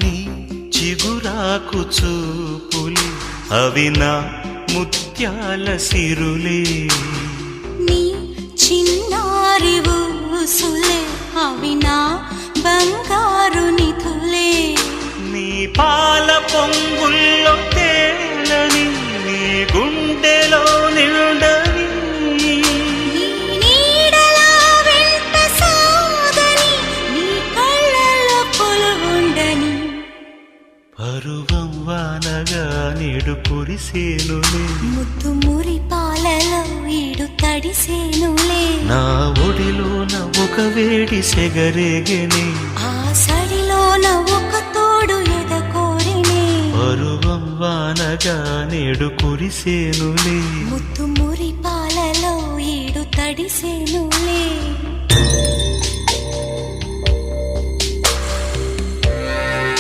నీ చిగురాకు చూపులే అవి నా ముత్యాల సిరులే నీ చిన్నారి ఊసులే అవి నా బంగారు నిధులే నీ పాల పొంగుల్లో తేలని నీ గుండెలో నిండని నీ నీడలా వెంట సాగని నీ కళ్ళలో కొలువుండని పరువం వానగా నేడు కురిసేనులే ముద్దు మురి పాలలో ఈడు తడిసేనులే నా ఒడిలోన ఒక వేడి సెగరేగెనే ఆ సడిలోన ఒక తోడు ఎదకోరినే పరువం వానగా నేడు కురిసేనులే ముద్దు మురి పాలలో ఈడు తడిసేనులే